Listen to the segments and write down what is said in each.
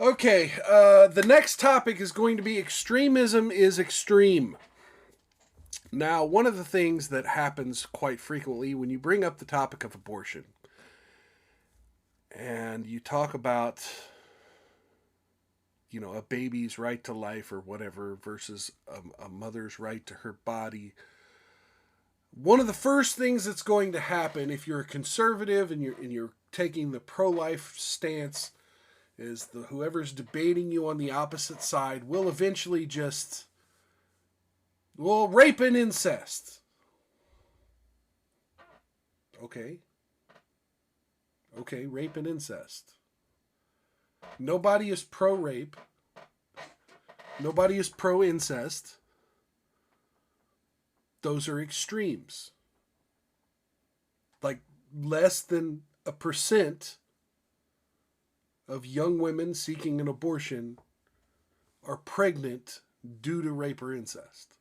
Okay, the next topic is going to be extremism is extreme. Now, one of the things that happens quite frequently when you bring up the topic of abortion and you talk about, a baby's right to life or whatever versus a mother's right to her body, one of the first things that's going to happen if you're a conservative and you're taking the pro-life stance is whoever's debating you on the opposite side will eventually just rape and incest. Okay, rape and incest. Nobody is pro-rape. Nobody is pro-incest. Those are extremes. Like less than 1% of young women seeking an abortion are pregnant due to rape or incest.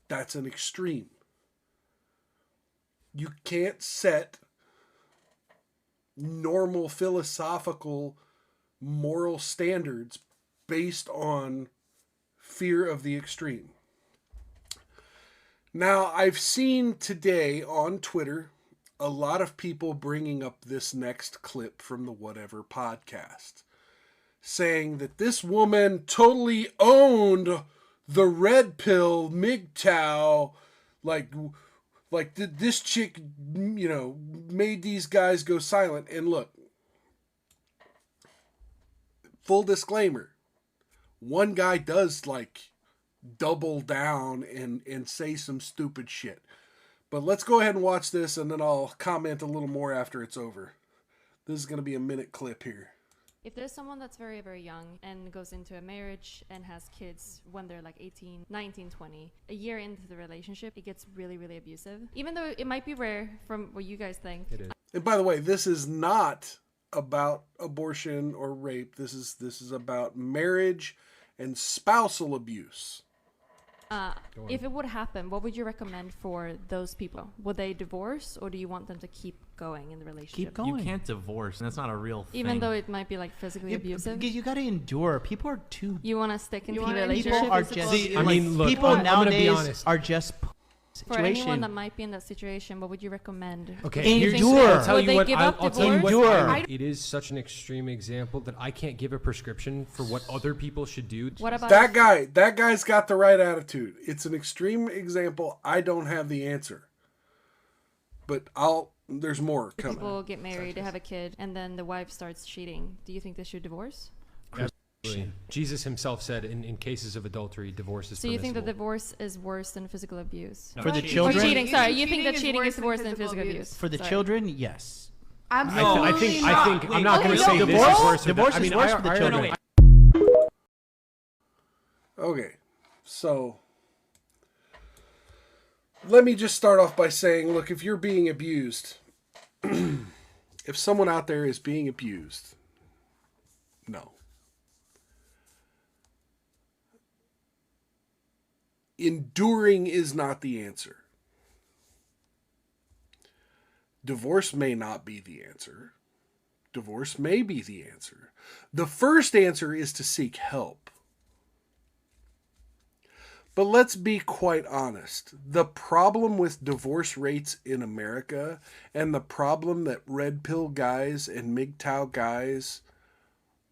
That's an extreme. You can't set normal philosophical moral standards based on fear of the extreme. Now, I've seen today on Twitter a lot of people bringing up this next clip from the Whatever podcast, saying that this woman totally owned the red pill MGTOW, like this chick, made these guys go silent. And look, full disclaimer, one guy does double down and say some stupid shit. But let's go ahead and watch this, and then I'll comment a little more after it's over. This is going to be a minute clip here. If there's someone that's very, very young and goes into a marriage and has kids when they're 18, 19, 20, a year into the relationship, it gets really, really abusive. Even though it might be rare from what you guys think. It is. And by the way, this is not about abortion or rape. This is about marriage and spousal abuse. If it would happen, what would you recommend for those people? Would they divorce, or do you want them to keep going in the relationship? Keep going. You can't divorce. That's not a real thing. Even though it might be physically abusive? You got to endure. People are too... You want to stick into the relationship? relationship? People are just... See, look, people nowadays are just... For anyone that might be in that situation, what would you recommend? Okay, endure. I'll tell you what. It is such an extreme example that I can't give a prescription for what other people should do. What about that guy? That guy's got the right attitude. It's an extreme example. I don't have the answer, but there's more coming. People get married, they have a kid, and then the wife starts cheating. Do you think they should divorce? Jesus himself said in cases of adultery, divorce is permissible. So you think that divorce is worse than physical abuse? For the children? Or cheating, sorry. You think that cheating is worse than physical abuse? For the children, yes. Absolutely I think I'm not going to say divorce, this is worse. Divorce is worse for the children. Okay, so let me just start off by saying, look, if you're being abused, if someone out there is being abused, no. Enduring is not the answer. Divorce may not be the answer. Divorce may be the answer. The first answer is to seek help. But let's be quite honest. The problem with divorce rates in America and the problem that red pill guys and MGTOW guys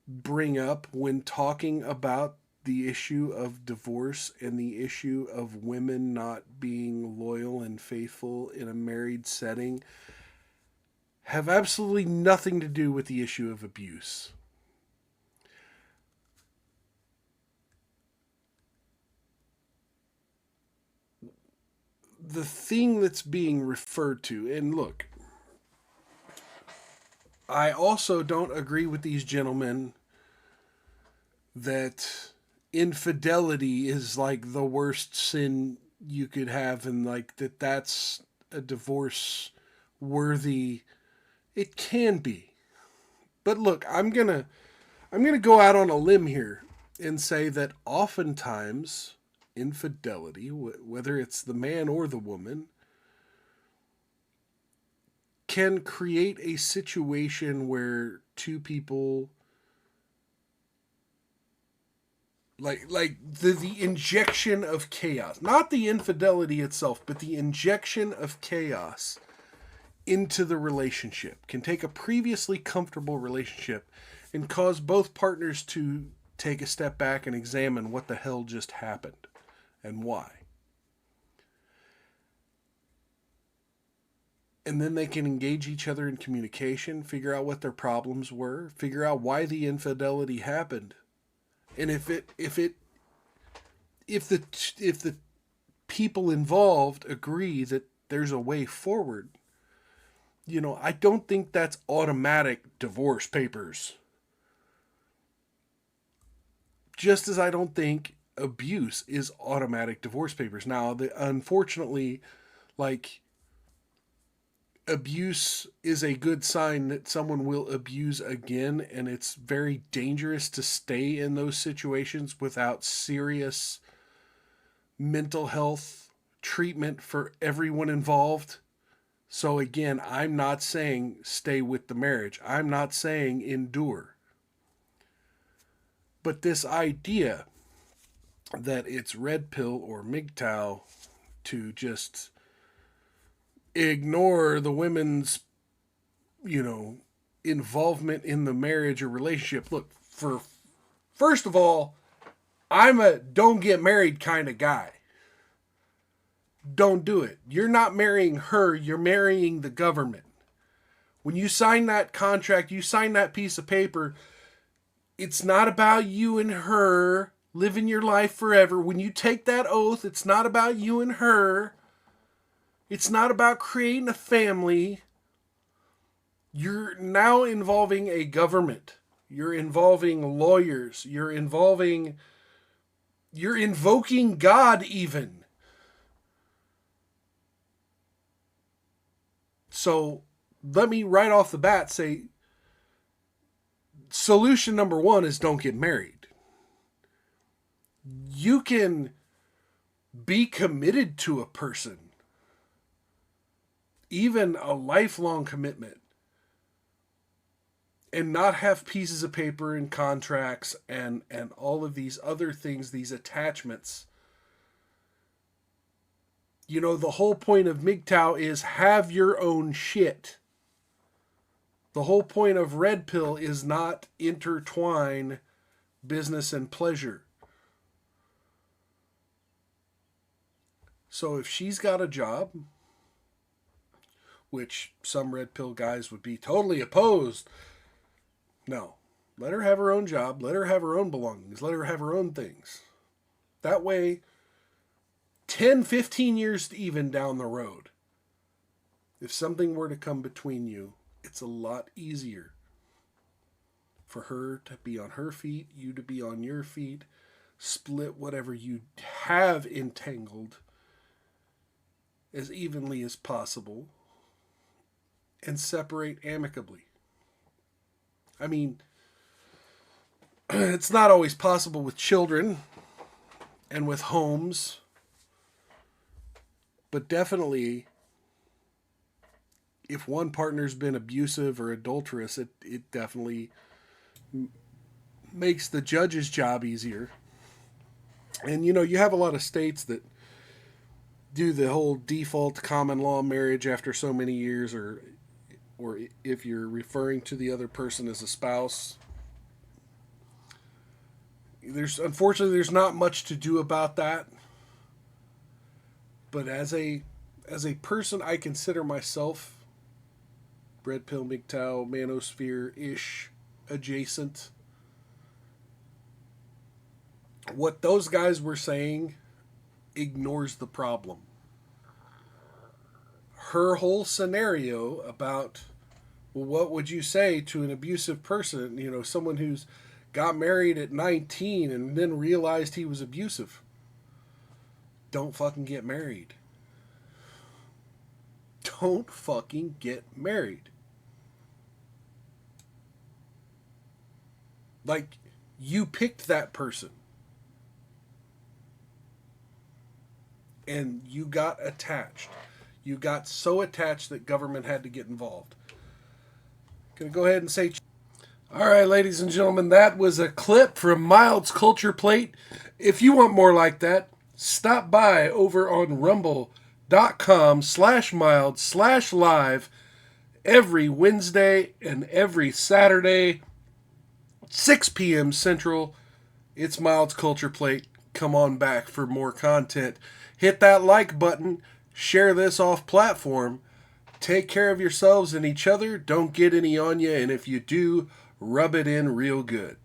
bring up when talking about the issue of divorce and the issue of women not being loyal and faithful in a married setting have absolutely nothing to do with the issue of abuse. The thing that's being referred to, and look, I also don't agree with these gentlemen that infidelity is the worst sin you could have, and that's a divorce worthy. It can be, but look, I'm gonna go out on a limb here and say that oftentimes infidelity, whether it's the man or the woman, can create a situation where two people Like the injection of chaos, not the infidelity itself, but the injection of chaos into the relationship can take a previously comfortable relationship and cause both partners to take a step back and examine what the hell just happened and why. And then they can engage each other in communication, figure out what their problems were, figure out why the infidelity happened. And if the people involved agree that there's a way forward, I don't think that's automatic divorce papers. Just as I don't think abuse is automatic divorce papers. Now, unfortunately, abuse is a good sign that someone will abuse again, and it's very dangerous to stay in those situations without serious mental health treatment for everyone involved. So again, I'm not saying stay with the marriage. I'm not saying endure. But this idea that it's red pill or MGTOW to just ignore the women's, involvement in the marriage or relationship. Look, first of all, I'm a don't get married kind of guy. Don't do it. You're not marrying her, you're marrying the government. When you sign that contract, you sign that piece of paper, it's not about you and her living your life forever. When you take that oath, it's not about you and her. It's not about creating a family. You're now involving a government. You're involving lawyers. You're invoking God even. So let me right off the bat say, solution number one is don't get married. You can be committed to a person, even a lifelong commitment, and not have pieces of paper and contracts and all of these other things, these attachments. The whole point of MGTOW is have your own shit. The whole point of Red Pill is not intertwine business and pleasure. So if she's got a job, which some Red Pill guys would be totally opposed, no. Let her have her own job. Let her have her own belongings. Let her have her own things. That way, 10, 15 years even down the road, if something were to come between you, it's a lot easier for her to be on her feet, you to be on your feet, split whatever you have entangled as evenly as possible, and separate amicably. I mean, it's not always possible with children and with homes, but definitely if one partner's been abusive or adulterous, it definitely makes the judge's job easier. And you have a lot of states that do the whole default common law marriage after so many years, or if you're referring to the other person as a spouse. Unfortunately there's not much to do about that. But as a person, I consider myself Red Pill, MGTOW, Manosphere-ish adjacent. What those guys were saying ignores the problem. Her whole scenario about, well, what would you say to an abusive person? Someone who's got married at 19 and then realized he was abusive. Don't fucking get married. Don't fucking get married. Like, you picked that person. And you got attached. You got so attached that government had to get involved. Gonna go ahead and say, All right, ladies and gentlemen, that was a clip from Mild's Culture Plate. If you want more like that, stop by over on rumble.com/mild/live every Wednesday and every Saturday, 6 p.m. Central. It's Mild's Culture Plate. Come on back for more content. Hit that like button. Share this off platform. Take care of yourselves and each other. Don't get any on you. And if you do, rub it in real good.